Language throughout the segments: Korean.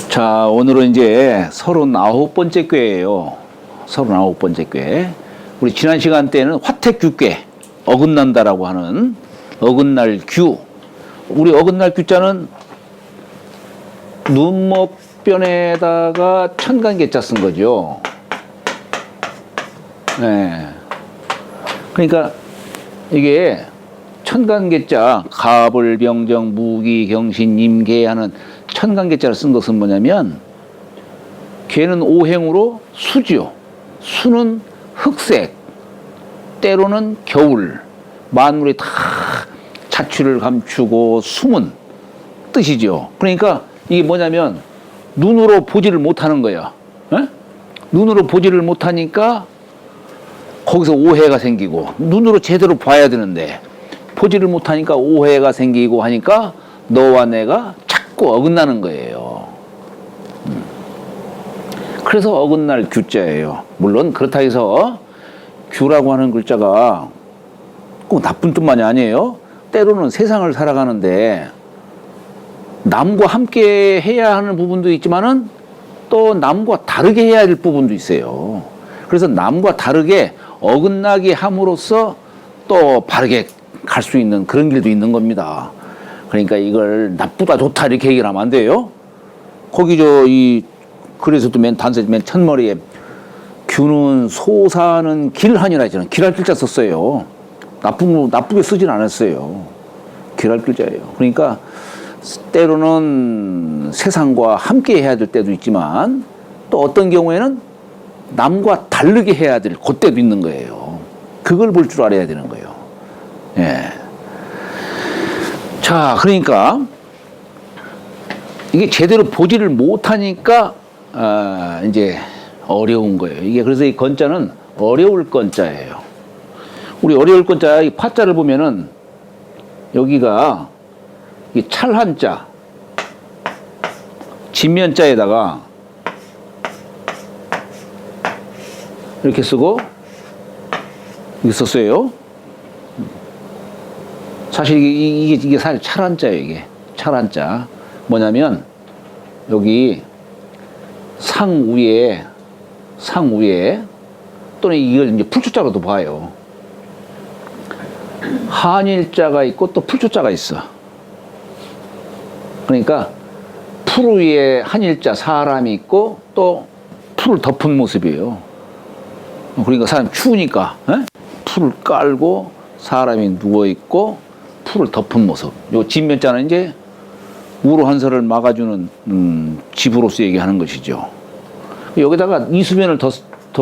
자, 오늘은 이제 39번째 꾀예요. 39번째 꾀. 우리 지난 시간 때는 화택규꾀, 어긋난다라고 하는 어긋날 규. 우리 어긋날 규자는 눈목변에다가 천간개자 쓴 거죠. 네. 그러니까 이게 천간개자, 갑을, 병정, 무기, 경신, 임계 하는 천간개자를 쓴 것은 뭐냐면, 개는 오행으로 수지요. 수는 흑색, 때로는 겨울, 만물이 다 자취를 감추고 숨은 뜻이죠. 그러니까 이게 뭐냐면 눈으로 보지를 못하는 거야. 에? 눈으로 보지를 못하니까 거기서 오해가 생기고, 눈으로 제대로 봐야 되는데 보지를 못하니까 오해가 생기고 하니까 너와 내가 자꾸 어긋나는 거예요. 그래서 어긋날 규자예요. 물론 그렇다 해서 규라고 하는 글자가 꼭 나쁜 뜻만이 아니에요. 때로는 세상을 살아가는데 남과 함께 해야 하는 부분도 있지만은 또 남과 다르게 해야 할 부분도 있어요. 그래서 남과 다르게 어긋나게 함으로써 또 바르게 갈 수 있는 그런 길도 있는 겁니다. 그러니까 이걸 나쁘다 좋다 이렇게 얘기를 하면 안 돼요. 거기 그래서 또 맨 첫머리에 규는 소사는 길하니라 했잖아요. 길할 글자 썼어요. 나쁘게 쓰진 않았어요. 길할 글자예요. 그러니까 때로는 세상과 함께 해야 될 때도 있지만 또 어떤 경우에는 남과 다르게 해야 될 그때도 있는 거예요. 그걸 볼 줄 알아야 되는 거예요. 예. 자, 그러니까 이게 제대로 보지를 못하니까 이제 어려운 거예요. 이게 그래서 이 건자는 어려울 건자예요. 우리 어려울 건자 이 파자를 보면은 여기가 이 찰한자, 진면자에다가 이렇게 쓰고 이렇게 썼어요. 사실 이게 사실 찰한자예요. 이게 찰한자 뭐냐면 여기 상위에 또는 이걸 이제 풀초자로도 봐요. 한일자가 있고 또 풀초자가 있어. 그러니까 풀 위에 한일자 사람이 있고 또 풀을 덮은 모습이에요. 그러니까 사람 추우니까 풀을 깔고 사람이 누워 있고 풀을 덮은 모습. 요 진면자는 이제 우로 한설을 막아주는 집으로서 얘기하는 것이죠. 여기다가 이수면을 더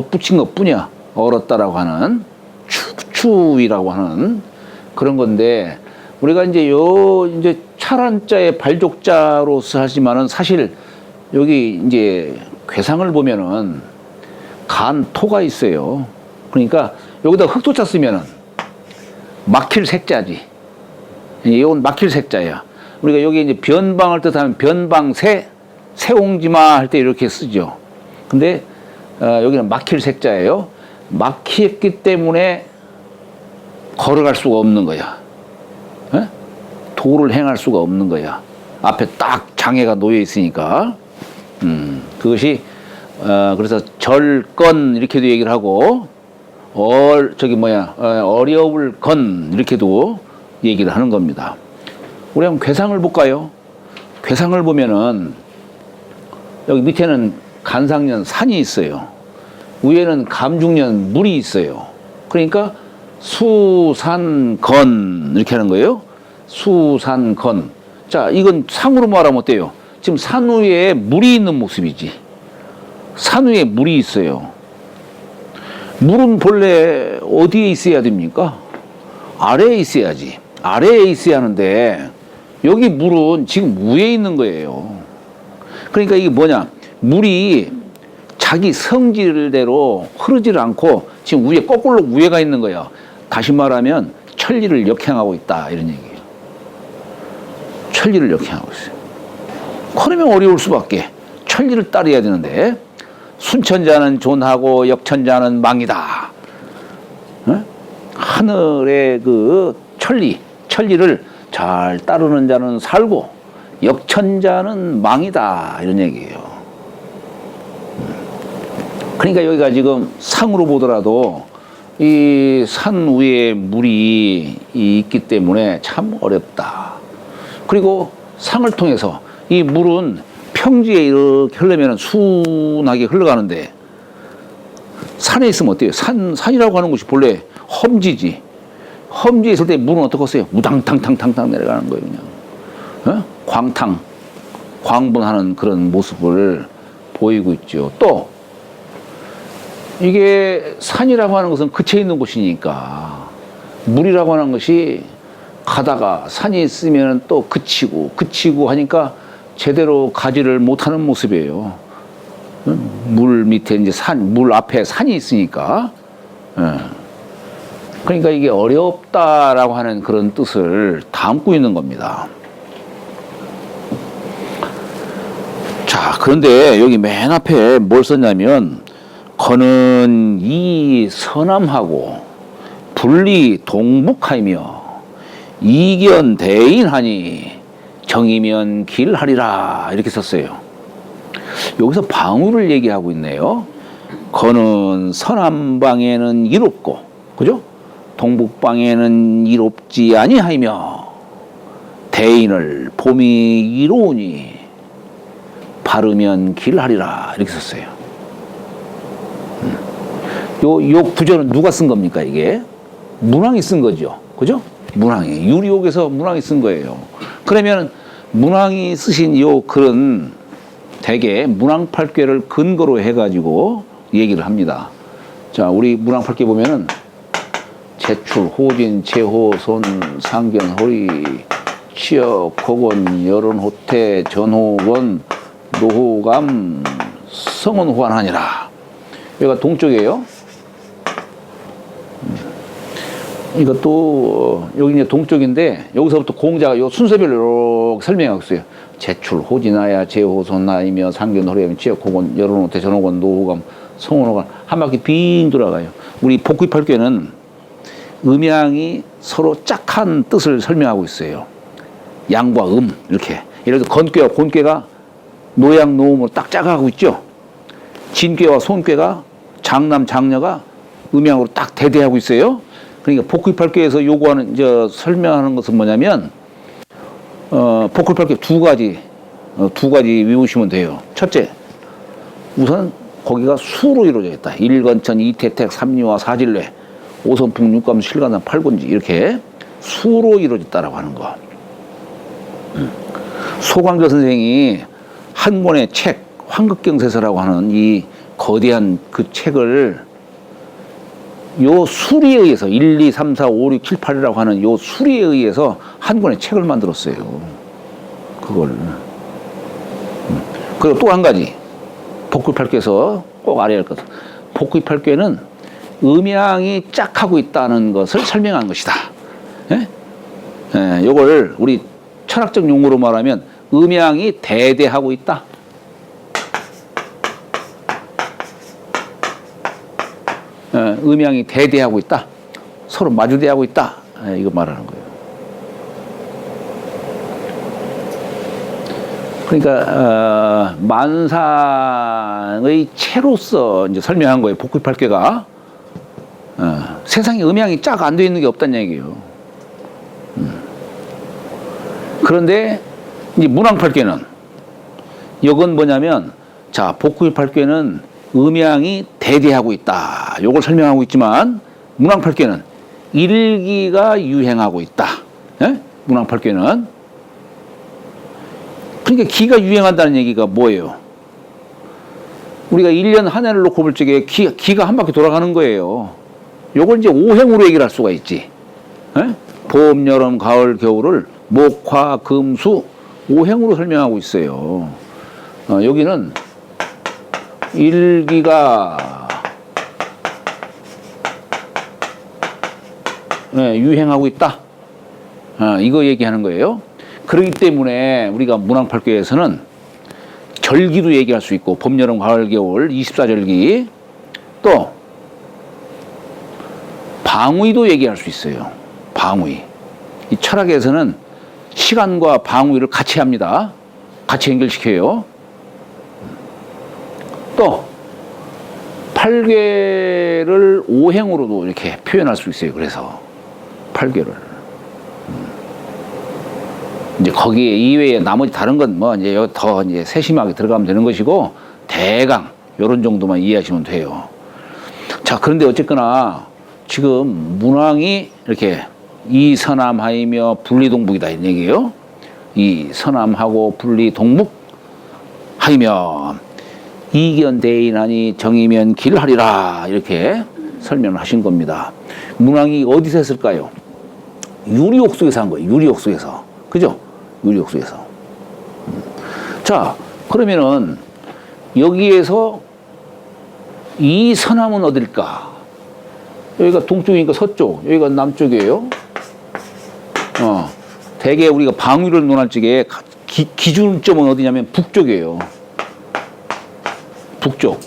붙인 것뿐이야. 얼었다라고 하는 추위라고 하는 그런 건데, 우리가 이제 이제 찰한자의 발족자로서 하지만은 사실 여기 이제 괴상을 보면은 간토가 있어요. 그러니까 여기다 흑토자 쓰면은 막힐 색자지. 이건 막힐 색자야. 우리가 여기 이제 변방을 뜻하면 변방새, 새옹지마 할 때 이렇게 쓰죠. 근데 여기는 막힐 색자예요. 막혔기 때문에 걸어갈 수가 없는 거야. 에? 도를 행할 수가 없는 거야. 앞에 딱 장애가 놓여 있으니까. 그것이 그래서 절건 이렇게도 얘기를 하고 어려울 건 이렇게도 얘기를 하는 겁니다. 우리 한번 괴상을 볼까요? 괴상을 보면은 여기 밑에는 간상년 산이 있어요. 위에는 감중년 물이 있어요. 그러니까 수산건 이렇게 하는 거예요. 수산건. 자, 이건 상으로 말하면 어때요? 지금 산 위에 물이 있는 모습이지. 산 위에 물이 있어요. 물은 본래 어디에 있어야 됩니까? 아래에 있어야지. 아래에 있어야 하는데 여기 물은 지금 위에 있는 거예요. 그러니까 이게 뭐냐? 물이 자기 성질대로 흐르지를 않고 지금 위에 거꾸로 위에가 있는 거야. 다시 말하면 천리를 역행하고 있다 이런 얘기예요. 천리를 역행하고 있어요. 그러면 어려울 수밖에. 천리를 따라야 되는데 순천자는 존하고 역천자는 망이다. 하늘의 그 천리를 잘 따르는 자는 살고 역천자는 망이다 이런 얘기예요. 그러니까 여기가 지금 상으로 보더라도 이 산 위에 물이 있기 때문에 참 어렵다. 그리고 상을 통해서 이 물은 평지에 이렇게 흐르면 순하게 흘러가는데 산에 있으면 어때요? 산이라고 하는 것이 본래 험지지. 험지에 있을 때 물은 어떻겠어요? 우당탕탕탕탕 내려가는 거예요, 그냥. 어? 광분하는 그런 모습을 보이고 있죠. 또 이게 산이라고 하는 것은 그쳐 있는 곳이니까 물이라고 하는 것이 가다가 산이 있으면 또 그치고 하니까 제대로 가지를 못하는 모습이에요. 물 밑에 이제 물 앞에 산이 있으니까. 그러니까 이게 어렵다라고 하는 그런 뜻을 담고 있는 겁니다. 자, 그런데 여기 맨 앞에 뭘 썼냐면 거는 이 서남하고 분리 동북하이며 이견 대인하니 정이면 길하리라 이렇게 썼어요. 여기서 방울을 얘기하고 있네요. 거는 서남방에는 이롭고 그죠? 동북방에는 이롭지 아니하이며 대인을 봄이 이로우니 바르면 길하리라 이렇게 썼어요. 요 구절은 누가 쓴 겁니까? 이게 문왕이 쓴 거죠. 그죠? 문왕이 유리옥에서 문왕이 쓴 거예요. 그러면 문왕이 쓰신 요 글은 대개 문왕팔괘를 근거로 해가지고 얘기를 합니다. 자, 우리 문왕팔괘 보면은 제출, 호진, 제호, 손, 상견, 호리, 치역, 고건, 여론, 호태, 전호건, 노호감, 성원, 호환하니라. 여기가 동쪽이에요. 이것도 여기 이제 동쪽인데 여기서부터 공자가 요 순서별로 이렇게 설명하고 있어요. 제출, 호진하야, 제호손, 나이며, 상견, 호리하며, 치역, 고건, 여론, 호태, 전호건, 노호감, 성원, 호감 한 바퀴 빙 돌아가요. 우리 복귀팔괘는 음양이 서로 짝한 뜻을 설명하고 있어요. 양과 이렇게. 예를 들어 건꾀와 곤꾀가 노양 노음으로 딱 짝하고 있죠. 진꾀와 손꾀가 장남 장녀가 음양으로 딱 대대하고 있어요. 그러니까 복귀팔괘에서 요구하는 설명하는 것은 뭐냐면 복귀팔괘 두 가지 외우시면 돼요. 첫째, 우선 거기가 수로 이루어져 있다. 일건천, 이태택, 삼리와 사질례, 오선풍, 육감, 실간담, 팔군지 이렇게 수로 이루어졌다라고 하는 거. 소광조 선생이 한 권의 책, 황극경세서라고 하는 이 거대한 그 책을 요 수리에 의해서 1, 2, 3, 4, 5, 6, 7, 8이라고 하는 요 수리에 의해서 한 권의 책을 만들었어요. 그걸. 그리고 또 한 가지. 복귀팔괘에서 꼭 알아야 할 것은 복귀팔괘는 음양이 짝하고 있다는 것을 설명한 것이다. 예? 예, 요걸 우리 철학적 용어로 말하면 음양이 대대하고 있다. 음양이 대대하고 있다. 서로 마주대하고 있다. 이거 말하는 거예요. 그러니까 만상의 체로서 이제 설명한 거예요. 복귀팔괘가 세상에 음양이 짝 안 돼 있는 게 없다는 얘기예요. 그런데 이제 문왕팔괘는 이건 뭐냐면 자 복귀팔괘는 음양이 대대하고 있다. 요걸 설명하고 있지만 문왕팔괘는 일기가 유행하고 있다. 예? 문왕팔괘는 그러니까 기가 유행한다는 얘기가 뭐예요? 우리가 1년 한 해를 놓고 볼 적에 기가 한 바퀴 돌아가는 거예요. 요걸 이제 오행으로 얘기를 할 수가 있지. 예? 봄, 여름, 가을, 겨울을 목, 화, 금, 수 오행으로 설명하고 있어요. 여기는 일기가 유행하고 있다. 이거 얘기하는 거예요. 그렇기 때문에 우리가 문왕팔괘에서는 절기도 얘기할 수 있고 봄, 여름, 가을, 겨울 24절기 또 방위도 얘기할 수 있어요. 방위. 이 철학에서는 시간과 방위를 같이 합니다. 같이 연결시켜요. 또 팔괘를 오행으로도 이렇게 표현할 수 있어요. 그래서 팔괘를 이제 거기에 이외에 나머지 다른 건 뭐 이제 더 이제 세심하게 들어가면 되는 것이고 대강 요런 정도만 이해하시면 돼요. 자, 그런데 어쨌거나 지금 문왕이 이렇게 이서남하이며 분리동북이다 이런 얘기예요. 이 서남하고 분리동북 하이며 이견대인하니 정이면 길하리라 이렇게 설명을 하신 겁니다. 문왕이 어디서 했을까요? 유리옥 속에서 한 거예요. 유리옥 속에서. 그죠? 유리옥 속에서. 자, 그러면은 여기에서 이 서남은 어딜까? 여기가 동쪽이니까 서쪽, 여기가 남쪽이에요. 대개 우리가 방위를 논할 적에 기준점은 어디냐면 북쪽이에요. 북쪽.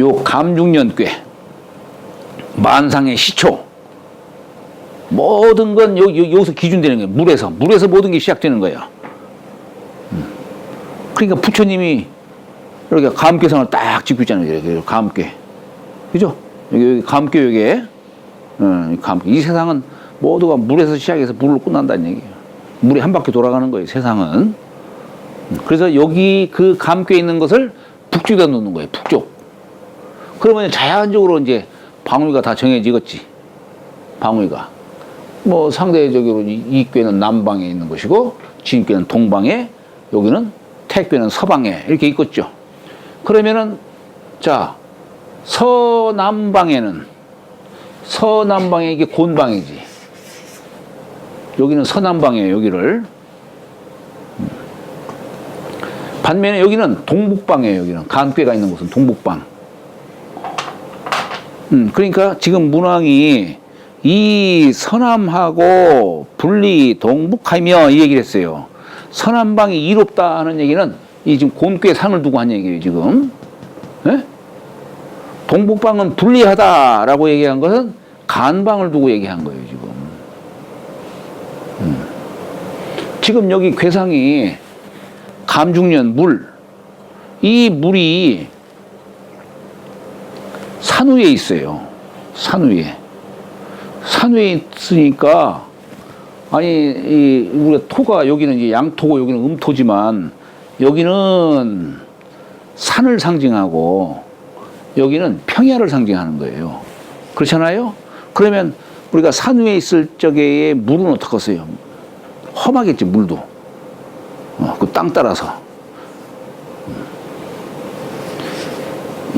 요 감중년괴, 만상의 시초, 모든 건 여기서 기준되는 거예요. 물에서 모든 게 시작되는 거예요. 그러니까 부처님이 이렇게 감괴상을 딱 짓고 있잖아요. 이렇게 감괴, 그죠? 여기 감괴 여기에, 감괴. 이 세상은 모두가 물에서 시작해서 물로 끝난다는 얘기예요. 물이 한 바퀴 돌아가는 거예요. 세상은. 그래서 여기 그 감괴 있는 것을 북쪽에다 놓는 거예요. 북쪽. 그러면 자연적으로 이제 방위가 다 정해지겠지. 방위가. 뭐 상대적으로 이 꾀는 남방에 있는 것이고 진꾀는 동방에, 여기는 태꾀는 서방에 이렇게 있겠죠. 그러면은 자, 서남방에 이게 곤방이지. 여기는 서남방이에요. 여기를. 반면에 여기는 동북방이에요. 여기는 감괴가 있는 곳은 동북방. 그러니까 지금 문왕이 이 서남하고 분리 동북하며 이 얘기를 했어요. 서남방이 이롭다 하는 얘기는 이 지금 곤괴 상을 두고 한 얘기예요. 지금. 네? 동북방은 분리하다라고 얘기한 것은 간방을 두고 얘기한 거예요. 지금. 지금 여기 괴상이 감중년 물, 이 물이 산 위에 있어요. 산 위에. 산 위에 있으니까, 아니, 우리가 토가, 여기는 이제 양토고 여기는 음토지만, 여기는 산을 상징하고, 여기는 평야를 상징하는 거예요. 그렇잖아요? 그러면 우리가 산 위에 있을 적에 물은 어떡하겠어요? 험하겠지, 물도. 그 땅 따라서.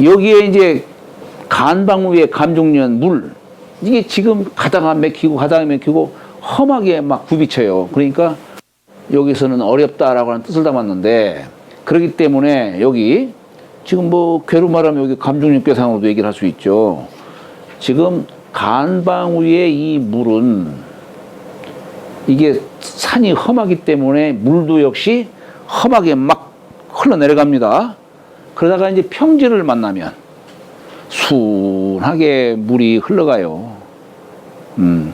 여기에 이제 간방 위에 감중년 물, 이게 지금 가다가 막히고 험하게 막 굽이쳐요. 그러니까 여기서는 어렵다라고 하는 뜻을 담았는데, 그렇기 때문에 여기 지금 뭐 괴로 말하면 여기 감중년 꾀상으로도 얘기를 할 수 있죠. 지금 간방 위에 이 물은 이게 산이 험하기 때문에 물도 역시 험하게 막 흘러내려갑니다. 그러다가 이제 평지를 만나면 순하게 물이 흘러가요.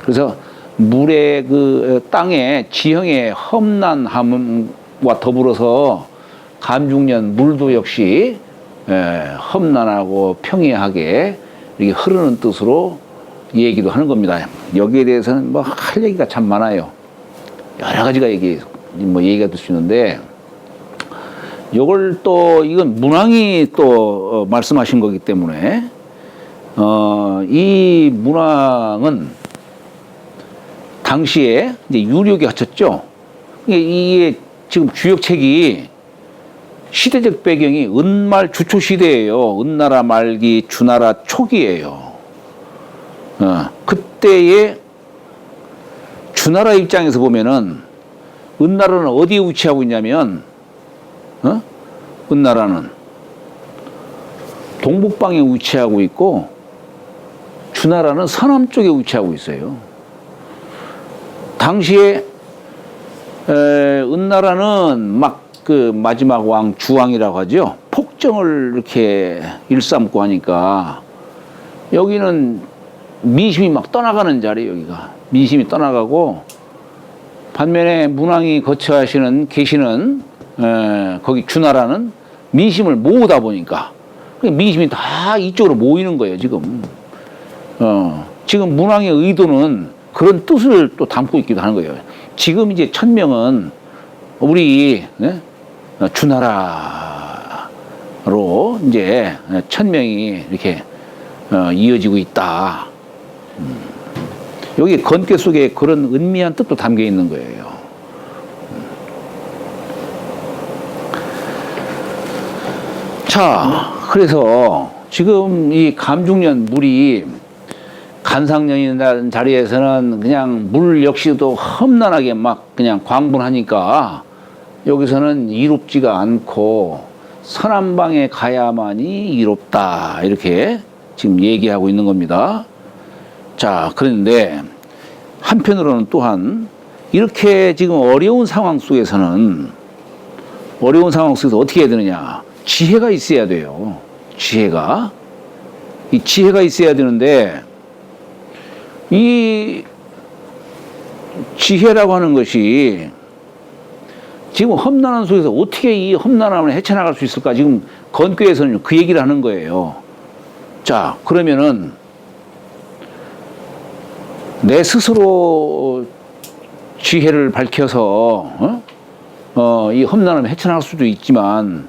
그래서 물의 그 땅의 지형의 험난함과 더불어서 감중년 물도 역시 험난하고 평이하게 이렇게 흐르는 뜻으로 얘기도 하는 겁니다. 여기에 대해서는 뭐 할 얘기가 참 많아요. 여러 가지가 얘기가 될 수 있는데, 요걸 또, 이건 문왕이 또 말씀하신 거기 때문에, 이 문왕은 당시에 이제 유력이 갖췄죠. 이게 지금 주역책이 시대적 배경이 은말 주초 시대예요. 은나라 말기, 주나라 초기예요. 그때의 주나라 입장에서 보면은 은나라는 어디에 위치하고 있냐면, 은나라는 동북방에 위치하고 있고 주나라는 서남 쪽에 위치하고 있어요. 당시에 은나라는 막 그 마지막 왕 주왕이라고 하죠. 폭정을 이렇게 일삼고 하니까 여기는 민심이 막 떠나가는 자리예요. 여기가 민심이 떠나가고 반면에 문왕이 계시는 거기 주나라는 민심을 모으다 보니까 민심이 다 이쪽으로 모이는 거예요, 지금. 지금 문왕의 의도는 그런 뜻을 또 담고 있기도 하는 거예요. 지금 이제 1000명은 우리 주나라로 이제 1000명이 이렇게 이어지고 있다. 여기 건괴 속에 그런 은미한 뜻도 담겨 있는 거예요. 자, 그래서 지금 이 감중년 물이 간상년이라는 자리에서는 그냥 물 역시도 험난하게 막 그냥 광분하니까 여기서는 이롭지가 않고 서남방에 가야만이 이롭다. 이렇게 지금 얘기하고 있는 겁니다. 자, 그런데 한편으로는 또한 이렇게 지금 어려운 상황 속에서 어떻게 해야 되느냐. 지혜가 있어야 돼요. 지혜가. 이 지혜가 있어야 되는데 이 지혜라고 하는 것이 지금 험난한 속에서 어떻게 이 험난함을 헤쳐나갈 수 있을까? 지금 건교에서는 그 얘기를 하는 거예요. 자, 그러면은 내 스스로 지혜를 밝혀서 이 험난함을 헤쳐나갈 수도 있지만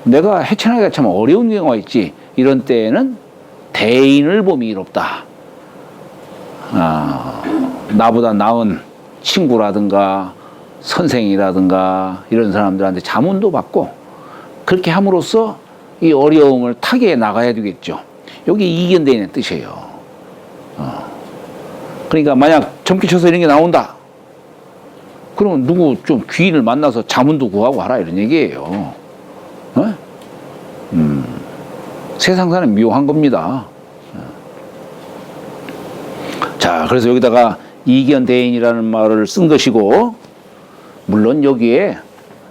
내가 헤쳐나기가 참 어려운 경우가 있지. 이런 때에는 대인을 봄이 이롭다. 나보다 나은 친구라든가 선생이라든가 이런 사람들한테 자문도 받고 그렇게 함으로써 이 어려움을 타개해 나가야 되겠죠. 여기 이견대인의 뜻이에요. 그러니까 만약 점괘쳐서 이런 게 나온다. 그러면 누구 좀 귀인을 만나서 자문도 구하고 하라 이런 얘기예요. 세상사는 묘한 겁니다. 자, 그래서 여기다가 이견대인이라는 말을 쓴 것이고, 물론 여기에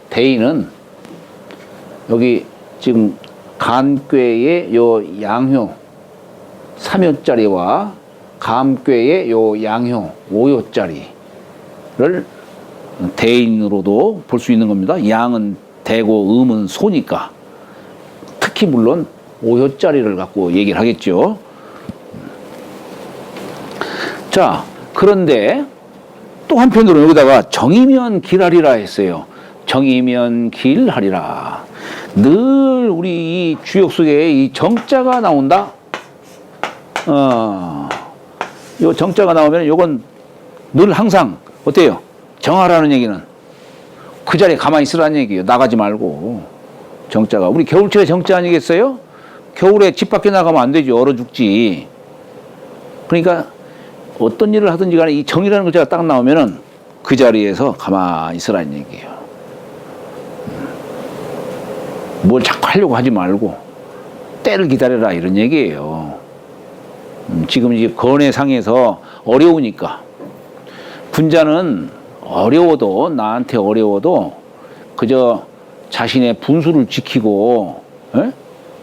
대인은 여기 지금 간괴의 요 양효 3효짜리와 감괴의 요 양효 5효짜리를 대인으로도 볼 수 있는 겁니다. 양은 대고 음은 소니까 특히 물론 5효짜리를 갖고 얘기를 하겠죠. 자, 그런데 또 한편으로 여기다가 정이면 길하리라 했어요. 정이면 길하리라. 늘 우리 이 주역 속에 이 정자가 나온다. 요 정자가 나오면 요건 늘 항상 어때요? 정하라는 얘기는 그 자리에 가만히 있으라는 얘기예요. 나가지 말고. 정자가. 우리 겨울철에 정자 아니겠어요? 겨울에 집 밖에 나가면 안 되지. 얼어 죽지. 그러니까 어떤 일을 하든지 간에 이 정이라는 글자가 딱 나오면은 그 자리에서 가만히 있으라는 얘기예요. 뭘 자꾸 하려고 하지 말고 때를 기다려라 이런 얘기예요. 지금 이제 건해상에서 어려우니까 군자는 어려워도 나한테 어려워도 그저 자신의 분수를 지키고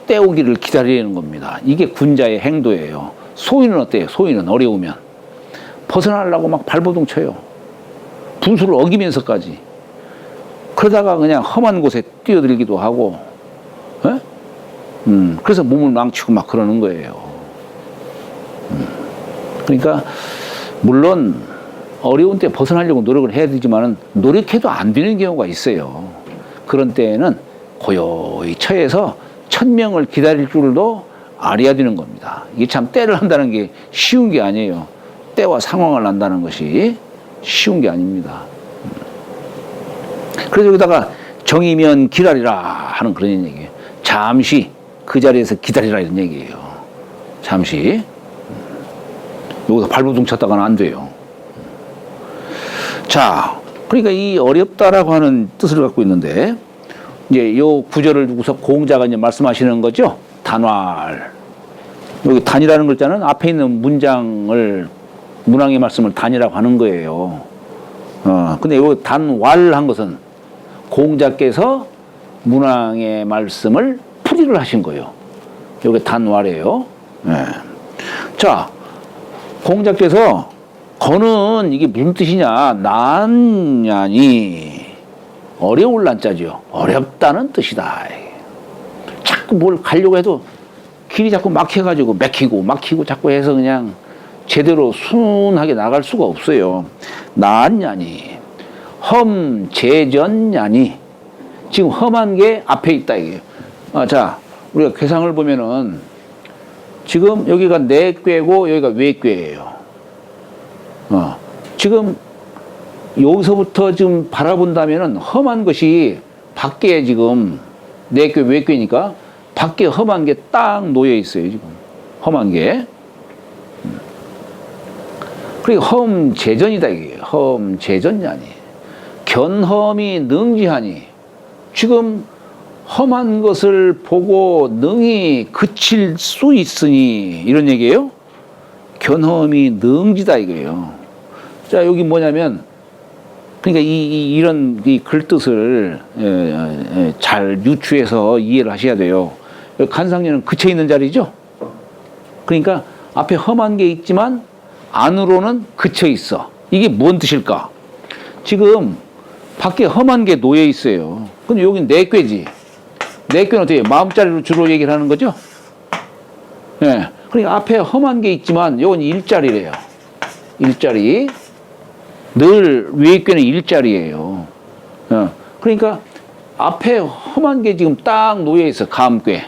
때오기를 기다리는 겁니다. 이게 군자의 행도예요. 소인은 어때요? 소인은 어려우면 벗어나려고 막 발버둥 쳐요. 분수를 어기면서까지. 그러다가 그냥 험한 곳에 뛰어들기도 하고, 그래서 몸을 망치고 막 그러는 거예요. 그러니까, 물론, 어려운 때 벗어나려고 노력을 해야 되지만은, 노력해도 안 되는 경우가 있어요. 그런 때에는 고요히 처해서 1000명을 기다릴 줄도 알아야 되는 겁니다. 이게 참 때를 한다는 게 쉬운 게 아니에요. 때와 상황을 안다는 것이 쉬운 게 아닙니다. 그래서 여기다가 정이면 기다리라 하는 그런 얘기예요. 잠시 그 자리에서 기다리라 이런 얘기예요. 잠시. 여기서 발버둥 쳤다가는 안 돼요. 자, 그러니까 이 어렵다라고 하는 뜻을 갖고 있는데 이제 요 구절을 두고서 공자가 이제 말씀하시는 거죠. 단활. 여기 단이라는 글자는 앞에 있는 문장을 문왕의 말씀을 단이라고 하는 거예요. 근데 요 단활한 것은 공자께서 문왕의 말씀을 풀이를 하신 거예요. 여기 단활이에요. 네. 자, 공자께서 거는 이게 무슨 뜻이냐? 난냐니 어려울 난자죠. 어렵다는 뜻이다. 자꾸 뭘 가려고 해도 길이 자꾸 막혀가지고 막히고 자꾸 해서 그냥 제대로 순하게 나갈 수가 없어요. 난냐니 험재전냐니 지금 험한 게 앞에 있다 이게요. 자, 우리가 괴상을 보면은 지금 여기가 내꾀고 여기가 외꾀예요. 지금 여기서부터 지금 바라본다면은 험한 것이 밖에 지금 내꾀 외꾀니까 밖에 험한 게 딱 놓여 있어요. 지금 험한 게. 그리고 험재전이다 이게. 험재전냐니 견험이 능지하니 지금 험한 것을 보고 능히 그칠 수 있으니 이런 얘기예요. 견험이 능지다 이거예요. 자, 여기 뭐냐면 그러니까 이런 글뜻을 잘 유추해서 이해를 하셔야 돼요. 간상년은 그쳐 있는 자리죠. 그러니까 앞에 험한 게 있지만 안으로는 그쳐 있어. 이게 뭔 뜻일까? 지금 밖에 험한 게 놓여 있어요. 근데 여긴 내꾀지. 내꾀는 어떻게 마음자리로 주로 얘기를 하는 거죠? 예. 그러니까 앞에 험한 게 있지만 이건 일자리래요. 일자리. 늘 외꾀는 일자리예요. 그러니까 앞에 험한 게 지금 딱 놓여 있어. 감꾀.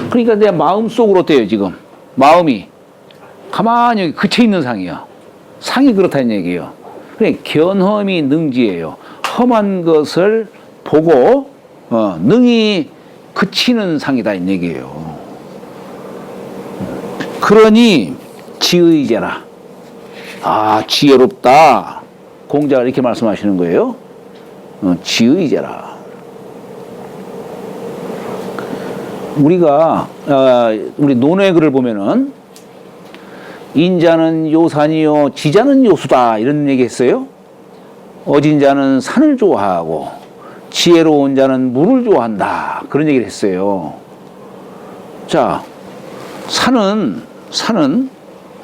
그러니까 내 마음 속으로 어때요 지금? 마음이 가만히 여기 그쳐 있는 상이야. 상이 그렇다는 얘기예요. 그러니까 견험이 능지예요. 험한 것을 보고 능히 그치는 상이다 이 얘기예요. 그러니 지의제라. 지혜롭다. 공자가 이렇게 말씀하시는 거예요. 지의제라. 우리가 우리 논외글을 보면은 인자는 요산이요 지자는 요수다 이런 얘기했어요. 어진 자는 산을 좋아하고 지혜로운 자는 물을 좋아한다 그런 얘기를 했어요. 자, 산은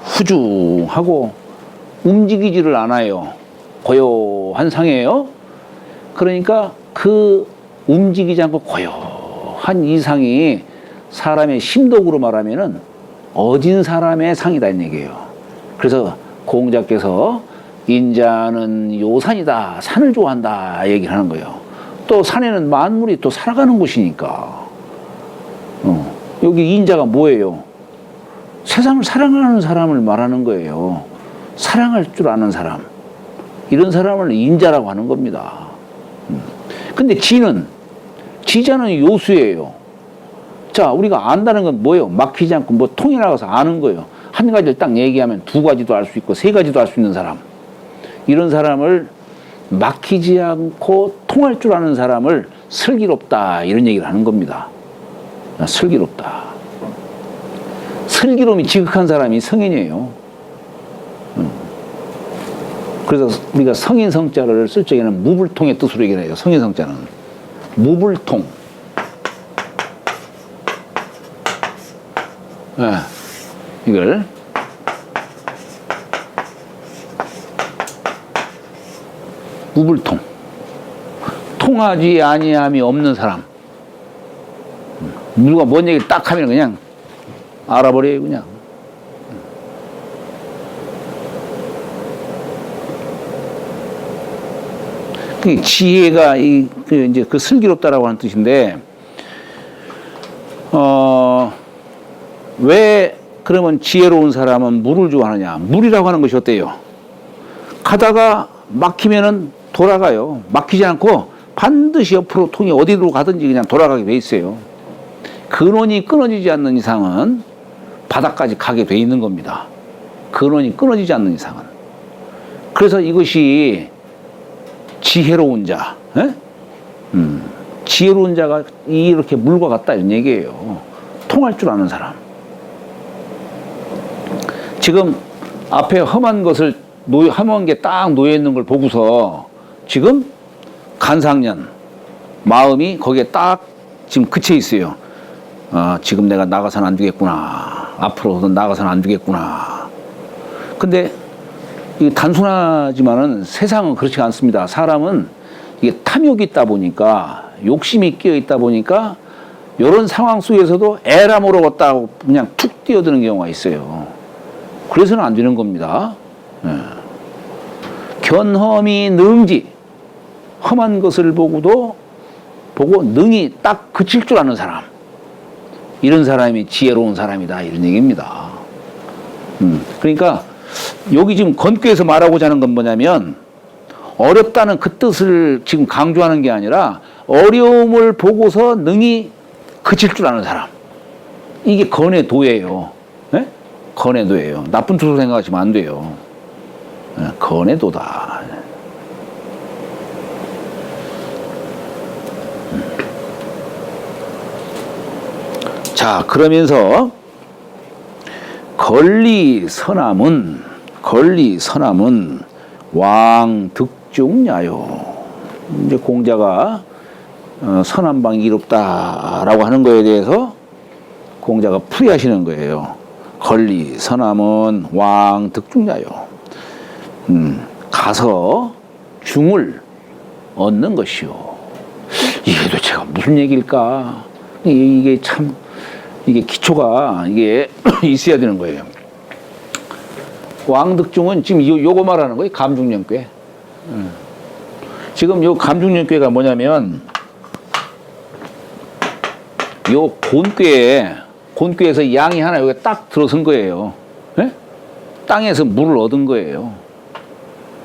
후중하고 움직이지를 않아요. 고요한 상이에요. 그러니까 그 움직이지 않고 고요한 이 상이 사람의 심덕으로 말하면은 어진 사람의 상이다 이 얘기예요. 그래서 공자께서 인자는 요산이다, 산을 좋아한다 얘기를 하는 거예요. 또 산에는 만물이 또 살아가는 곳이니까. 여기 인자가 뭐예요? 세상을 사랑하는 사람을 말하는 거예요. 사랑할 줄 아는 사람. 이런 사람을 인자라고 하는 겁니다. 근데 지자는 요수예요. 자, 우리가 안다는 건 뭐예요? 막히지 않고 뭐 통이 나가서 아는 거예요. 한 가지를 딱 얘기하면 두 가지도 알 수 있고 세 가지도 알 수 있는 사람. 이런 사람을 막히지 않고 통할 줄 아는 사람을 슬기롭다 이런 얘기를 하는 겁니다. 슬기롭다. 슬기로움이 지극한 사람이 성인이에요. 그래서 우리가 성인 성자를 쓸 적에는 무불통의 뜻으로 얘기를 해요. 성인 성자는 무불통. 이걸 무불통. 통하지 아니함이 없는 사람. 누가 뭔 얘기를 딱 하면 그냥 알아버려요, 그냥. 그 지혜가 이제 그 슬기롭다라고 하는 뜻인데, 왜 그러면 지혜로운 사람은 물을 좋아하느냐? 물이라고 하는 것이 어때요? 가다가 막히면은 돌아가요. 막히지 않고 반드시 옆으로 통이 어디로 가든지 그냥 돌아가게 돼 있어요. 근원이 끊어지지 않는 이상은 바닥까지 가게 돼 있는 겁니다. 근원이 끊어지지 않는 이상은. 그래서 이것이 지혜로운 자, 지혜로운 자가 이렇게 물과 같다 이런 얘기예요. 통할 줄 아는 사람. 지금 앞에 험한 것을 험한 게 딱 놓여 있는 걸 보고서 지금 간상년 마음이 거기에 딱 지금 그쳐 있어요. 지금 내가 나가서는 안 되겠구나. 앞으로도 나가서는 안 되겠구나. 근데 이게 단순하지만은 세상은 그렇지 않습니다. 사람은 이게 탐욕이 있다 보니까, 욕심이 끼어 있다 보니까 이런 상황 속에서도 에라 모르겠다고 그냥 툭 뛰어드는 경우가 있어요. 그래서는 안 되는 겁니다. 견험이 능지, 험한 것을 보고 능히 딱 그칠 줄 아는 사람, 이런 사람이 지혜로운 사람이다, 이런 얘기입니다. 그러니까 여기 지금 건교에서 말하고자 하는 건 뭐냐면, 어렵다는 그 뜻을 지금 강조하는 게 아니라 어려움을 보고서 능히 그칠 줄 아는 사람, 이게 건의 도예요. 네? 건의 도예요. 나쁜 뜻으로 생각하시면 안 돼요. 건의 도다. 자, 그러면서 권리선암은 왕득중야요. 이제 공자가 선암방이 이롭다라고 하는 거에 대해서 공자가 풀이하시는 거예요. 권리선암은 왕득중야요. 가서 중을 얻는 것이요. 이게 도대체가 무슨 얘기일까? 이게 참, 이게 기초가 이게 있어야 되는 거예요. 왕득중은 지금 요거 말하는 거예요. 감중령괴. 지금 요 감중령괴가 뭐냐면, 요 곤괴에서 양이 하나 여기 딱 들어선 거예요. 네? 땅에서 물을 얻은 거예요.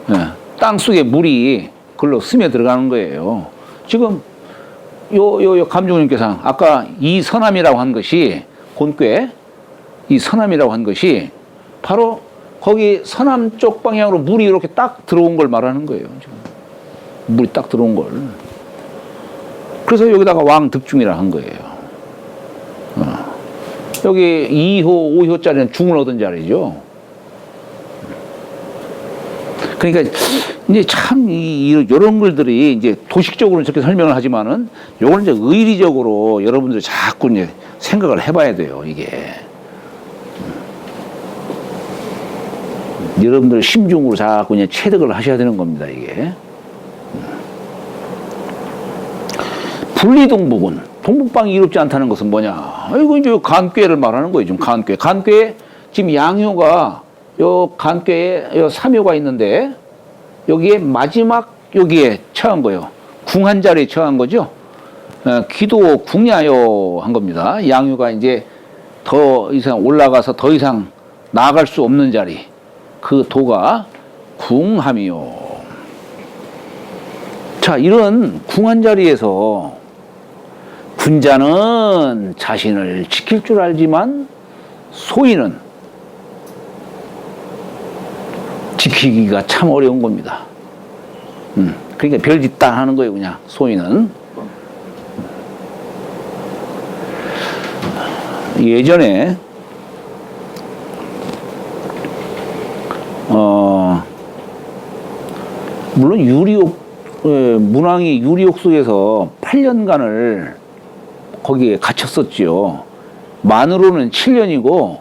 네. 땅 속에 물이 글로 스며 들어가는 거예요. 지금 요 감중령괴상, 아까 이 선암이라고 한 것이, 곤괴, 이 선암이라고 한 것이 바로 거기 서남 쪽 방향으로 물이 이렇게 딱 들어온 걸 말하는 거예요. 지금. 물이 딱 들어온 걸. 그래서 여기다가 왕득중이라 한 거예요. 여기 2호, 5호짜리는 중을 얻은 자리죠. 그러니까 이제 참 이런 글들이 이제 도식적으로는 저렇게 설명을 하지만은 요걸 이제 의리적으로 여러분들이 자꾸 이제 생각을 해봐야 돼요. 이게. 여러분들 심중으로 자꾸 그냥 체득을 하셔야 되는 겁니다, 이게. 분리동북은, 동북방이 이롭지 않다는 것은 뭐냐? 이거 이제 간괴를 말하는 거예요, 지금 간괴. 간괴에 지금 양효가, 요 간괴에 요 삼효가 있는데, 여기에 마지막, 여기에 처한 거예요. 궁한 자리에 처한 거죠. 기도 궁야요 한 겁니다. 양효가 이제 더 이상 올라가서 더 이상 나아갈 수 없는 자리. 그 도가 궁함이요. 자, 이런 궁한 자리에서 군자는 자신을 지킬 줄 알지만 소인은 지키기가 참 어려운 겁니다. 그러니까 별짓다 하는 거예요, 그냥 소인은. 예전에 물론 문왕이 유리옥 속에서 8년간을 거기에 갇혔었지요. 만으로는 7년이고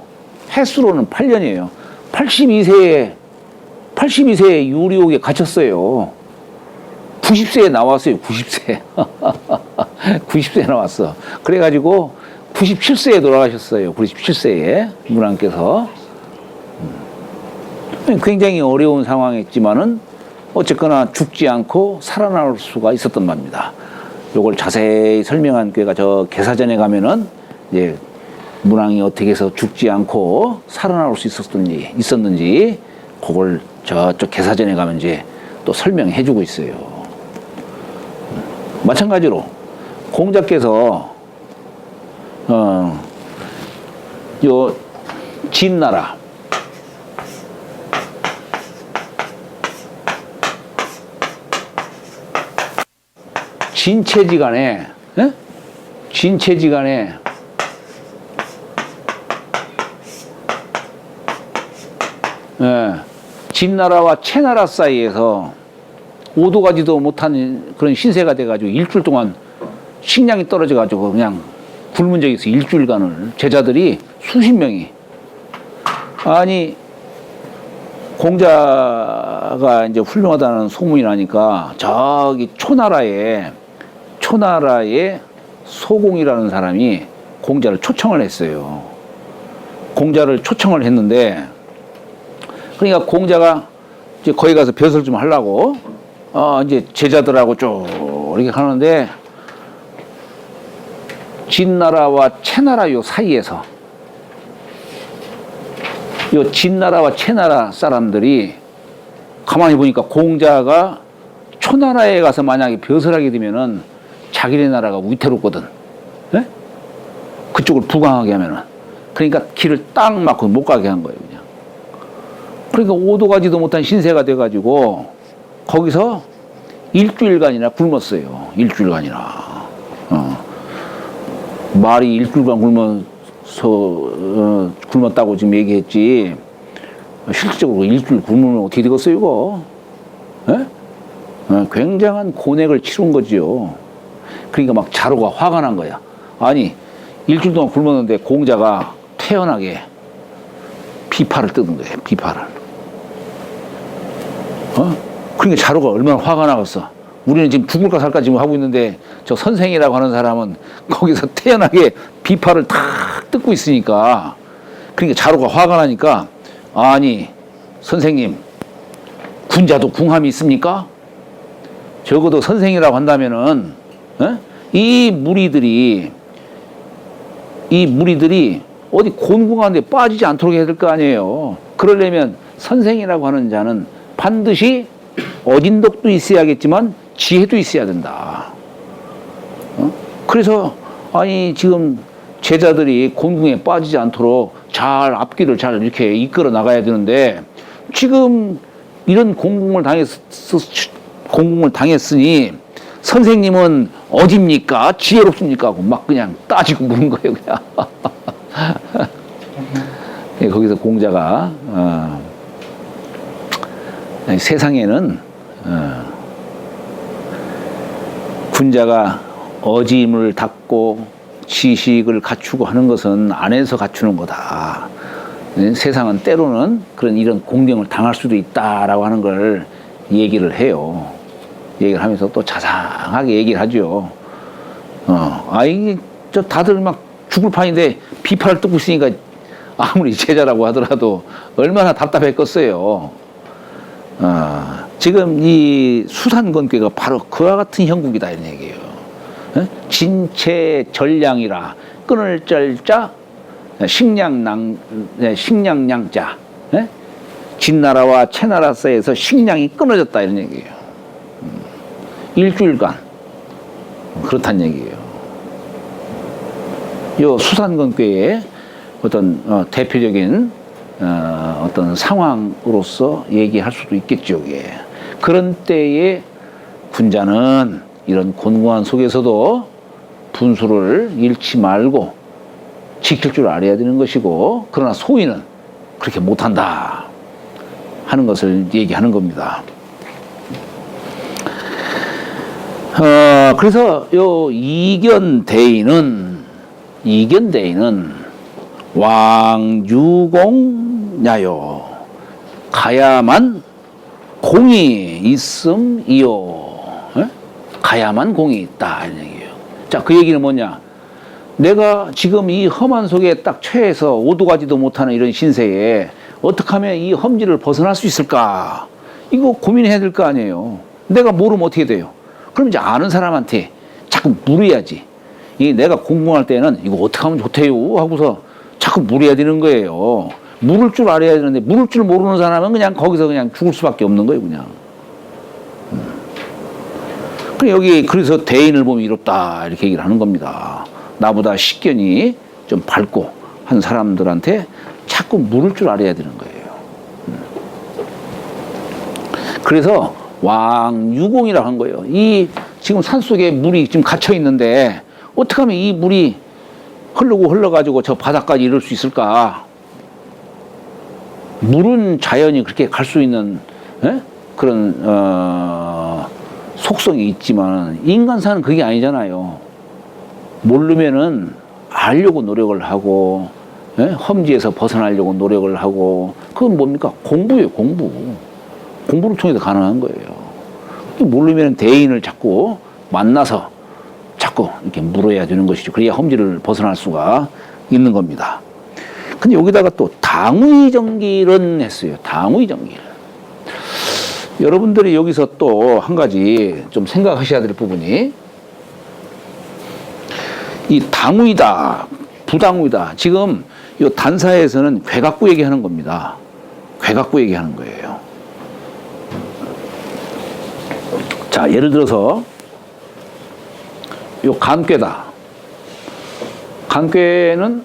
횟수로는 8년이에요. 82세에 유리옥에 갇혔어요. 90세에 나왔어요. 90세. 90세에 나왔어. 그래가지고 97세에 돌아가셨어요. 97세에 문왕께서. 굉장히 어려운 상황이었지만은 어쨌거나 죽지 않고 살아날 수가 있었던 말입니다. 요걸 자세히 설명한 꾀가 저 계사전에 가면은 이제 문왕이 어떻게 해서 죽지 않고 살아날 수 있었는지 그걸 저쪽 계사전에 가면 이제 또 설명해 주고 있어요. 마찬가지로 공자께서 요 진나라 진체지간에 진나라와 채나라 사이에서 오도 가지도 못한 그런 신세가 돼가지고 일주일 동안 식량이 떨어져가지고 그냥 굶은 적이 있어. 일주일간을 제자들이 수십 명이. 아니 공자가 이제 훌륭하다는 소문이 나니까 저기 초나라에 소공이라는 사람이 공자를 초청을 했어요. 공자를 초청을 했는데, 그러니까 공자가 이제 거기 가서 벼슬 좀 하려고 이제 제자들하고 쭉 이렇게 가는데, 진나라와 채나라 요 사이에서 요 진나라와 채나라 사람들이 가만히 보니까 공자가 초나라에 가서 만약에 벼슬하게 되면은 자기네 나라가 위태롭거든. 네? 그쪽을 부강하게 하면은. 그러니까 길을 딱 막고 못 가게 한 거예요, 그냥. 그러니까 오도 가지도 못한 신세가 돼가지고 거기서 일주일간이나 굶었어요. 일주일간이나. 말이 일주일간 굶었다고 지금 얘기했지, 실질적으로 일주일 굶으면 어떻게 되겠어요, 이거? 예? 굉장한 고뇌를 치룬 거지요. 그러니까 막 자로가 화가 난 거야. 아니, 일주일 동안 굶었는데 공자가 태연하게 비파를 뜯은 거예요, 비파를. 그러니까 자로가 얼마나 화가 나겠어. 우리는 지금 죽을까 살까 지금 하고 있는데 저 선생이라고 하는 사람은 거기서 태연하게 비파를 탁 뜯고 있으니까, 그러니까 자로가 화가 나니까, 아니 선생님, 군자도 궁함이 있습니까? 적어도 선생이라고 한다면은 이 무리들이 어디 곤궁한데 빠지지 않도록 해야 될 거 아니에요. 그러려면 선생이라고 하는 자는 반드시 어진덕도 있어야겠지만 지혜도 있어야 된다. 그래서 아니 지금 제자들이 곤궁에 빠지지 않도록 잘 앞길을 잘 이렇게 이끌어 나가야 되는데, 지금 이런 공궁을 당했으니 선생님은 어딥니까? 지혜롭습니까? 하고 막 그냥 따지고 묻는 거예요, 그냥. 거기서 공자가 세상에는 군자가 어짐을 닦고 지식을 갖추고 하는 것은 안에서 갖추는 거다. 세상은 때로는 이런 공경을 당할 수도 있다라고 하는 걸 얘기를 해요. 얘기를 하면서 또 자상하게 얘기를 하죠. 이게 저 다들 막 죽을 판인데 비파를 뜯고 있으니까 아무리 제자라고 하더라도 얼마나 답답했겠어요. 지금 이 수산건괴가 바로 그와 같은 형국이다, 이런 얘기예요. 진체전량이라 끊을 절자 식량량자, 진나라와 채나라 사이에서 식량이 끊어졌다, 이런 얘기예요. 일주일간 그렇다는 얘기예요. 요 수산건괴의 어떤 대표적인 어떤 상황으로서 얘기할 수도 있겠죠. 이게. 그런 때에 군자는 이런 곤궁한 속에서도 분수를 잃지 말고 지킬 줄 알아야 되는 것이고, 그러나 소인은 그렇게 못한다 하는 것을 얘기하는 겁니다. 그래서 요 이견대인은 왕유공야요 가야만 공이 있음이요. 가야만 공이 있다, 이런 얘기예요. 자, 그 얘기는 뭐냐? 내가 지금 이 험한 속에 딱 처해서 오도 가지도 못하는 이런 신세에 어떻게 하면 이 험지를 벗어날 수 있을까? 이거 고민해야 될 거 아니에요. 내가 모르면 어떻게 돼요? 그럼 이제 아는 사람한테 자꾸 물어야지. 이 내가 공부할 때는 이거 어떻게 하면 좋대요? 하고서 자꾸 물어야 되는 거예요. 물을 줄 알아야 되는데, 물을 줄 모르는 사람은 그냥 거기서 그냥 죽을 수밖에 없는 거예요, 그냥. 그래서 대인을 보면 이롭다, 이렇게 얘기를 하는 겁니다. 나보다 식견이 좀 밝고 한 사람들한테 자꾸 물을 줄 알아야 되는 거예요. 그래서 왕유공이라고 한 거예요. 이 지금 산속에 물이 지금 갇혀 있는데 어떻게 하면 이 물이 흘러가지고 저 바닥까지 이룰 수 있을까? 물은 자연이 그렇게 갈 수 있는 그런 속성이 있지만 인간사는 그게 아니잖아요. 모르면은 알려고 노력을 하고 예? 험지에서 벗어나려고 노력을 하고, 그건 뭡니까? 공부예요, 공부. 공부를 통해서 가능한 거예요. 모르면 대인을 자꾸 만나서 자꾸 이렇게 물어야 되는 것이죠. 그래야 험지를 벗어날 수가 있는 겁니다. 근데 여기다가 또 당의정기를 했어요. 당의정기를. 여러분들이 여기서 또 한 가지 좀 생각하셔야 될 부분이, 이 당의다, 부당의다. 지금 이 단사에서는 괴갖고 얘기하는 겁니다. 괴갖고 얘기하는 거예요. 자, 예를 들어서 요 간꾀다. 간꾀는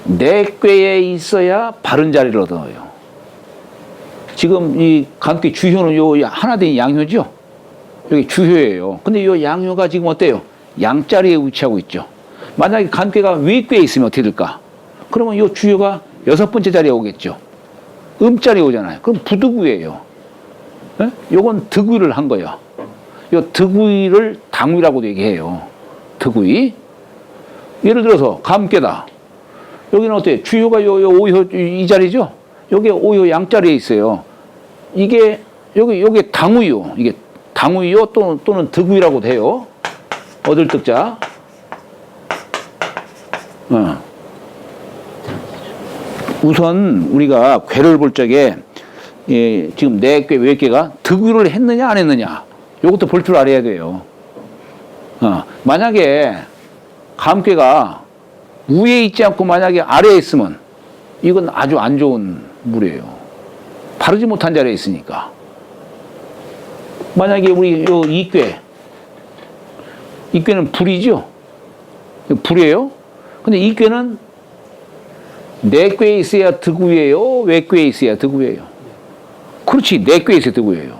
내 꾀에 있어야 바른 자리를 얻어요. 지금 이 간꾀 주효는 요 하나 된 양효죠. 여기 주효예요. 근데 요 양효가 지금 어때요? 양자리에 위치하고 있죠. 만약에 간꾀가 외꾀에 있으면 어떻게 될까? 그러면 요 주효가 6번째 자리에 오겠죠. 음자리에 오잖아요. 그럼 부득의예요. 예? 요건 득의를 한 거예요. 요 득의를 당의라고도 얘기해요. 득의. 예를 들어서 감깨다. 여기는 어때요? 주효가 요 오효 이 자리죠? 요게 오효 양자리에 있어요. 이게 요게 당의요. 이게 당의요 또는 득의라고도 해요. 얻을 득자. 우선 우리가 궤를 볼 적에, 예, 지금 내 꾀, 외 꾀가 득의를 했느냐 안 했느냐, 요것도 볼 줄 알아야 돼요. 만약에 감꾀가 위에 있지 않고 만약에 아래에 있으면 이건 아주 안 좋은 물이에요. 바르지 못한 자리에 있으니까. 만약에 우리 요 이꾀, 이꾀는 불이죠. 불이에요. 근데 이꾀는 내 꾀에 있어야 득의예요, 외 꾀에 있어야 득의예요. 그렇지, 내 꾀에 있어야 득의예요.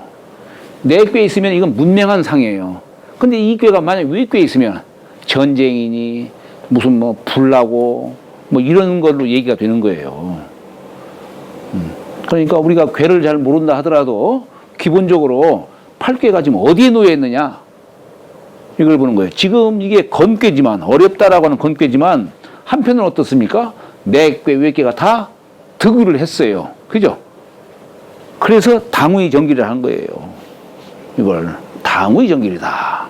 내 꾀에 있으면 이건 문명한 상이에요. 근데 이 꾀가 만약 외 꾀에 있으면 전쟁이니 무슨 뭐 불나고 뭐 이런 걸로 얘기가 되는 거예요. 그러니까 우리가 궤를 잘 모른다 하더라도 기본적으로 팔괘가 지금 어디에 놓여 있느냐, 이걸 보는 거예요. 지금 이게 건꾀지만, 어렵다라고 하는 건꾀지만 한편은 어떻습니까? 내 꾀, 외 꾀가 다 득의를 했어요. 그죠? 그래서 당의 정기를 한 거예요. 이걸 당의 정기이다.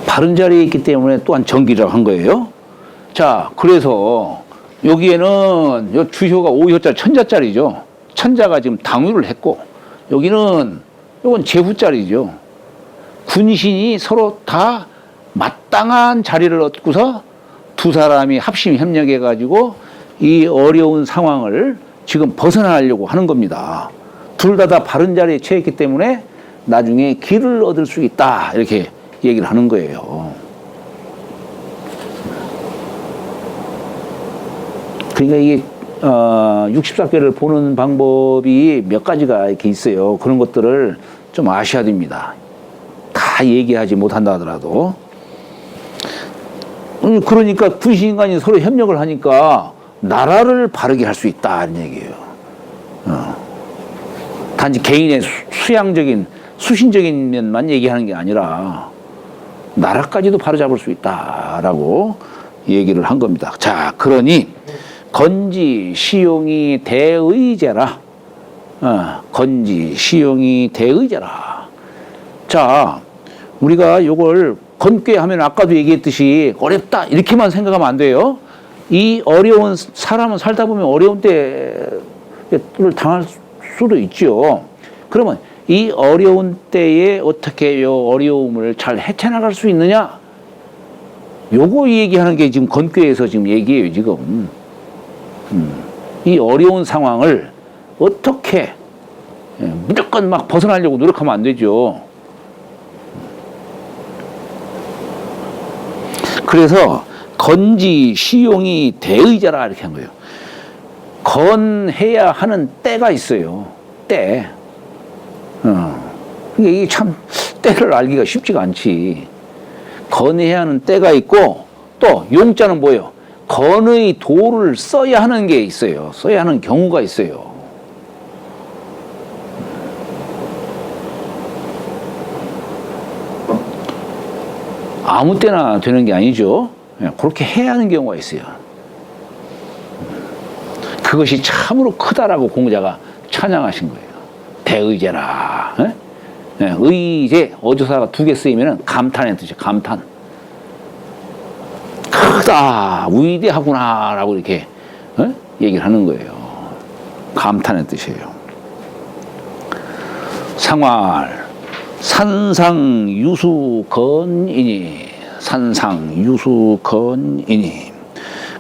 바른 자리에 있기 때문에 또한 정기라고 한 거예요. 자, 그래서 여기에는 요 주효가 오효자 천자짜리죠. 천자가 지금 당의를 했고, 여기는 요건 제후짜리죠. 군신이 서로 다 마땅한 자리를 얻고서 두 사람이 합심 협력해 가지고 이 어려운 상황을 지금 벗어나려고 하는 겁니다. 둘 다 바른 자리에 처했기 때문에 나중에 길을 얻을 수 있다, 이렇게 얘기를 하는 거예요. 그러니까 이게 64궤를 보는 방법이 몇 가지가 이렇게 있어요. 그런 것들을 좀 아셔야 됩니다. 다 얘기하지 못한다 하더라도. 그러니까 군신인간이 서로 협력을 하니까 나라를 바르게 할 수 있다는 얘기예요. 단지 개인의 수양적인, 수신적인 면만 얘기하는 게 아니라 나라까지도 바로잡을 수 있다라고 얘기를 한 겁니다. 자, 그러니 건지 시용이 대의제라. 건지 시용이 대의제라. 자, 우리가 요걸 건꾀 하면 아까도 얘기했듯이 어렵다 이렇게만 생각하면 안 돼요. 이 어려운, 사람은 살다 보면 어려운 때를 당할 수도 있죠. 그러면 이 어려운 때에 어떻게 요 어려움을 잘 헤쳐나갈 수 있느냐, 요거 얘기하는 게 지금 건꾀에서 지금 얘기해요. 지금 이 어려운 상황을 어떻게 무조건 막 벗어나려고 노력하면 안 되죠. 그래서 건지 시용이 대의자라 이렇게 한 거예요. 건해야 하는 때가 있어요. 때. 그러니까 이게 참 때를 알기가 쉽지가 않지. 건해야 하는 때가 있고, 또 용자는 뭐예요? 건의 도를 써야 하는 게 있어요. 써야 하는 경우가 있어요. 아무 때나 되는 게 아니죠. 그렇게 해야 하는 경우가 있어요. 그것이 참으로 크다라고 공자가 찬양하신 거예요. 대의제라. 의제, 어조사가 2개 쓰이면 감탄의 뜻이에요. 감탄. 크다, 위대하구나 라고 이렇게 얘기를 하는 거예요. 감탄의 뜻이에요. 상활 산상유수건이니 산상유수건이니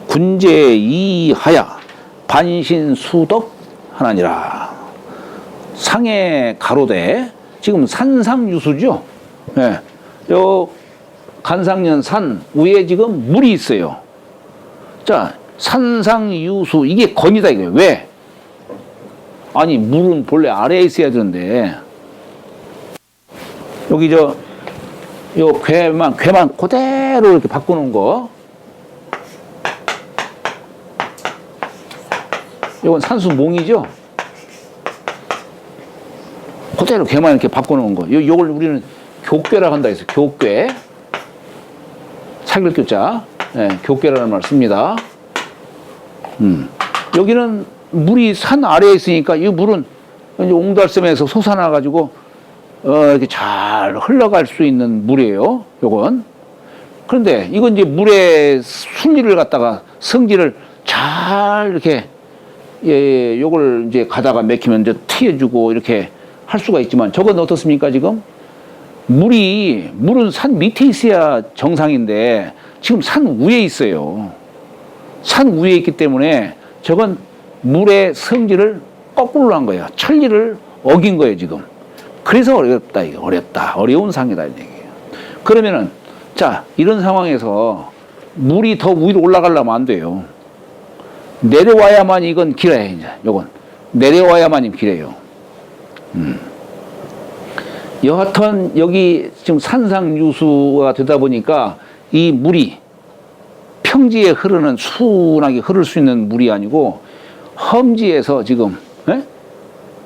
군제이하야 반신수덕 하나니라. 상해 가로대 지금 산상유수죠. 예. 요 간상년 산 위에 지금 물이 있어요. 자, 산상유수 이게 건이다 이거예요. 왜? 아니 물은 본래 아래에 있어야 되는데 여기 요 괴만 그대로 이렇게 바꾸는 거. 이건 산수몽이죠. 그대로 괴만 이렇게 바꾸는 거. 요걸 우리는 교괴라고 한다 해서 교괴. 사글교자. 네, 교괴라는 말을 씁니다. 여기는 물이 산 아래에 있으니까 이 물은 이제 옹달샘에서 솟아나가지고 이렇게 잘 흘러갈 수 있는 물이에요. 요건. 그런데 이건 이제 물의 순리를 갖다가 성질을 잘 이렇게 요걸 이제 가다가 맥히면 이제 튀어주고 이렇게 할 수가 있지만 저건 어떻습니까 지금? 물은 산 밑에 있어야 정상인데 지금 산 위에 있어요. 산 위에 있기 때문에 저건 물의 성질을 거꾸로 한 거예요. 천리를 어긴 거예요 지금. 그래서 어렵다 이게 어려운 상이다 이 얘기예요. 그러면은 자 이런 상황에서 물이 더 위로 올라가려면 안 돼요. 내려와야만 이건 길어요. 이제 요건 내려와야만 길어요. 여하튼 여기 지금 산상유수가 되다 보니까 이 물이 평지에 흐르는 순하게 흐를 수 있는 물이 아니고 험지에서 지금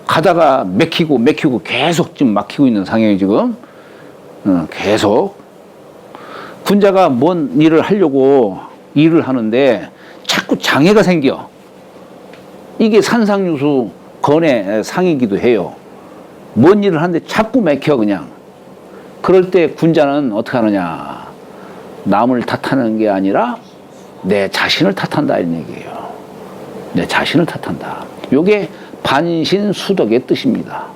가다가 맥히고 계속 지금 막히고 있는 상황이 지금 계속 군자가 뭔 일을 하려고 일을 하는데 자꾸 장애가 생겨. 이게 산상유수 건의 상이기도 해요. 뭔 일을 하는데 자꾸 맥혀 그냥. 그럴 때 군자는 어떻게 하느냐. 남을 탓하는 게 아니라 내 자신을 탓한다 이런 얘기예요. 내 자신을 탓한다. 요게 반신수덕의 뜻입니다.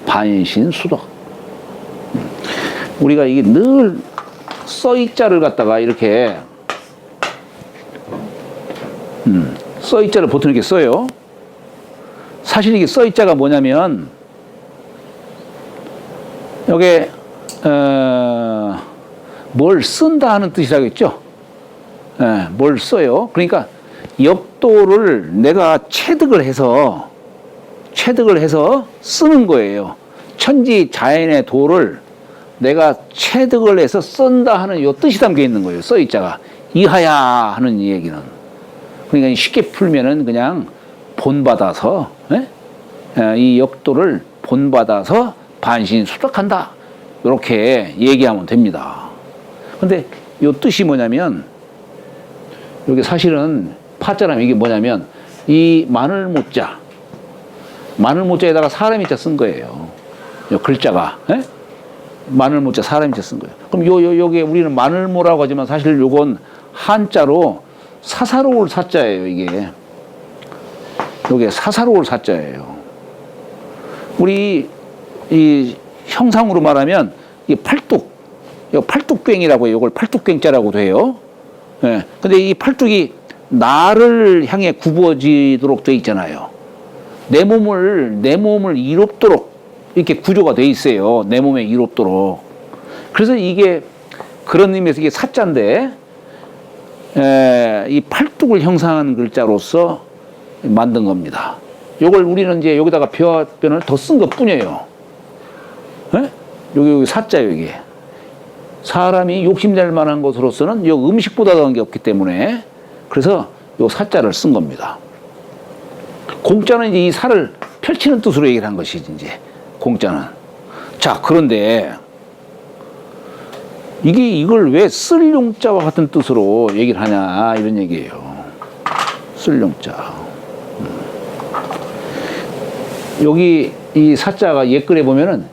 반신수덕. 우리가 이게 늘 써이자를 갖다가 이렇게 써이자를 보통 이렇게 써요. 사실 이게 써이자가 뭐냐면 요게 뭘 쓴다 하는 뜻이라겠죠. 뭘 써요. 그러니까 역도를 내가 체득을 해서 쓰는 거예요. 천지 자연의 도를 내가 체득을 해서 쓴다 하는 요 뜻이 담겨 있는 거예요. 써이자가 이하야 하는 이 얘기는. 그러니까 쉽게 풀면은 그냥 본받아서 이 역도를 본받아서 반신수덕한다. 이렇게 얘기하면 됩니다. 근데 요 뜻이 뭐냐면 여기 사실은 파자라면 이게 뭐냐면 이 마늘모자에다가 사람이자 쓴 거예요. 요 글자가 마늘모자 사람이자 쓴 거예요. 그럼 요게 우리는 마늘모라고 하지만 사실 요건 한자로 사사로울 사자예요. 요게 사사로울 사자예요. 우리 이 형상으로 말하면 이 팔뚝괭이라고 해요. 이걸 팔뚝괭자라고도 해요. 근데 이 팔뚝이 나를 향해 굽어지도록 돼 있잖아요. 내 몸을 이롭도록 이렇게 구조가 돼 있어요. 내 몸에 이롭도록. 그래서 이게 그런 의미에서 이게 사자인데 이 팔뚝을 형상하는 글자로서 만든 겁니다. 요걸 우리는 이제 여기다가 벼변을 더 쓴 것 뿐이에요. 여기 사자예요, 이게. 사람이 욕심낼 만한 것으로서는 요 음식보다 더한 게 없기 때문에 그래서 요 사자를 쓴 겁니다. 공자는 이제 이 살을 펼치는 뜻으로 얘기를 한 것이지, 이제. 공자는. 자, 그런데 이걸 왜 쓸용자와 같은 뜻으로 얘기를 하냐 이런 얘기예요. 쓸용자. 여기 이 사자가 옛글에 보면은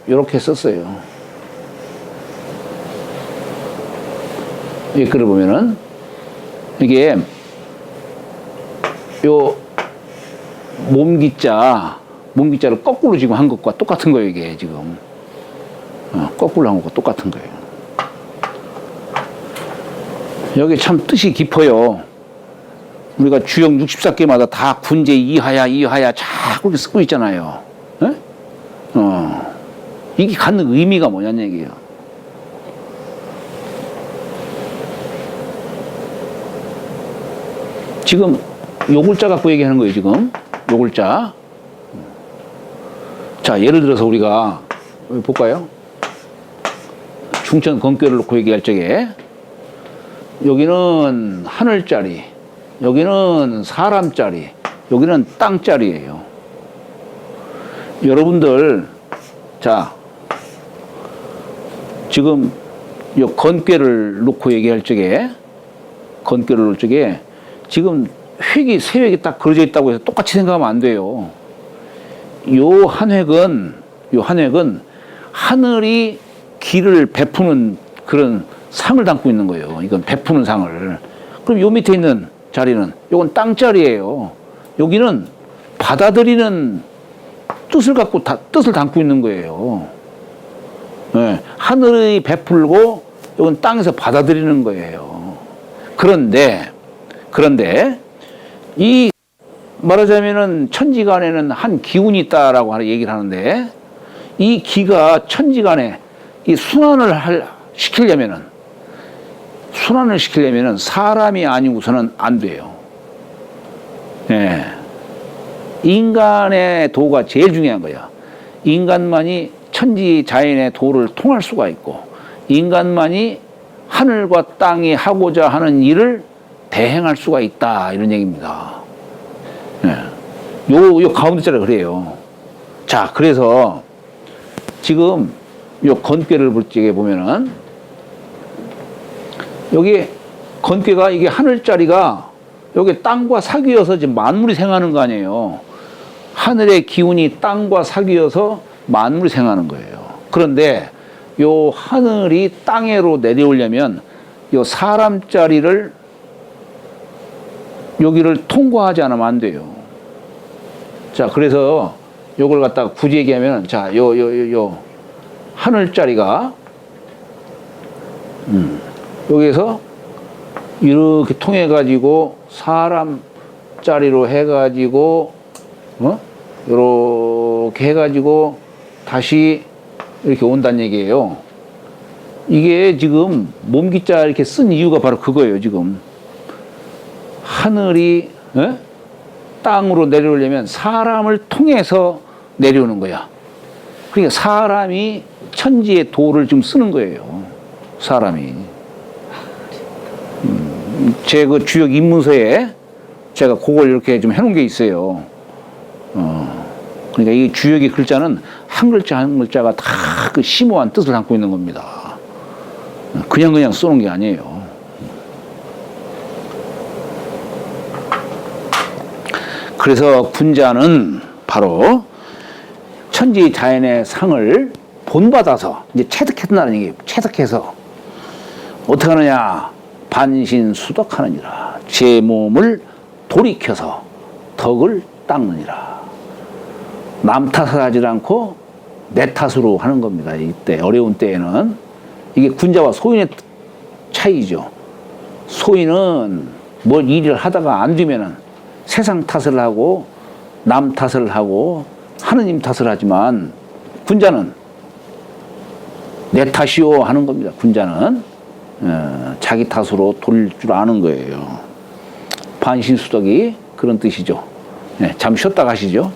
이렇게 썼어요. 옛글에 보면은 이게 요 몸기자를 거꾸로 지금 한 것과 똑같은 거예요. 이게 지금 거꾸로 한 것과 똑같은 거예요. 여기 참 뜻이 깊어요. 우리가 주역 64개마다 다 군제 이하야 자꾸 이렇게 쓰고 있잖아요. 에? 이게 갖는 의미가 뭐냐는 얘기예요. 지금 요 글자 갖고 얘기하는 거예요. 지금 요 글자. 자, 예를 들어서 우리가 볼까요? 중천 건교를 놓고 얘기할 적에 여기는 하늘짜리, 여기는 사람짜리, 여기는 땅짜리예요. 여러분들, 자, 지금 요 건괴를 놓고 얘기할 적에, 건괴를 놓을 적에 지금 획이 세 획이 딱 그려져 있다고 해서 똑같이 생각하면 안 돼요. 요 한 획은 하늘이 길을 베푸는 그런 상을 담고 있는 거예요. 이건 베푸는 상을. 그럼 요 밑에 있는 자리는 요건 땅자리예요. 여기는 받아들이는 뜻을 갖고 뜻을 담고 있는 거예요. 네. 하늘이 베풀고 요건 땅에서 받아들이는 거예요. 그런데 이 말하자면은 천지간에는 한 기운이 있다라고 얘기를 하는데 이 기가 천지간에 이 순환을 시키려면은 사람이 아니고서는 안 돼요. 예. 인간의 도가 제일 중요한 거야. 인간만이 천지 자연의 도를 통할 수가 있고, 인간만이 하늘과 땅이 하고자 하는 일을 대행할 수가 있다. 이런 얘기입니다. 예. 요 가운데 자리가 그래요. 자, 그래서 지금 요 건괴를 볼 적에 보면은 여기 건괴가 이게 하늘자리가 여기 땅과 사귀어서 지금 만물이 생하는 거 아니에요. 하늘의 기운이 땅과 사귀어서 만물이 생하는 거예요. 그런데 요 하늘이 땅으로 내려오려면 요 사람자리를 여기를 통과하지 않으면 안 돼요. 자, 그래서 요걸 갖다가 굳이 얘기하면 자, 요 하늘자리가 여기에서 이렇게 통해 가지고 사람자리로 해 가지고 요렇게 해 가지고 다시 이렇게 온다는 얘기예요. 이게 지금 몸기자 이렇게 쓴 이유가 바로 그거예요. 지금 하늘이 땅으로 내려오려면 사람을 통해서 내려오는 거야. 그러니까 사람이 천지의 도를 지금 쓰는 거예요. 사람이. 제 그 주역 입문서에 제가 그걸 이렇게 좀 해놓은 게 있어요. 그러니까 이 주역의 글자는 한 글자 한 글자가 다 그 심오한 뜻을 담고 있는 겁니다. 그냥 써놓은 게 아니에요. 그래서 군자는 바로 천지 자연의 상을 본받아서 이제 체득했다는 얘기예요. 체득해서 어떻게 하느냐? 반신수덕하느니라. 제 몸을 돌이켜서 덕을 닦느니라. 남 탓을 하지 않고 내 탓으로 하는 겁니다. 이때 어려운 때에는 이게 군자와 소인의 차이죠. 소인은 뭐 일을 하다가 안 되면은 세상 탓을 하고 남 탓을 하고 하느님 탓을 하지만 군자는 내 탓이요 하는 겁니다. 군자는 자기 탓으로 돌릴 줄 아는 거예요. 반신수덕이 그런 뜻이죠. 잠시 쉬었다 가시죠.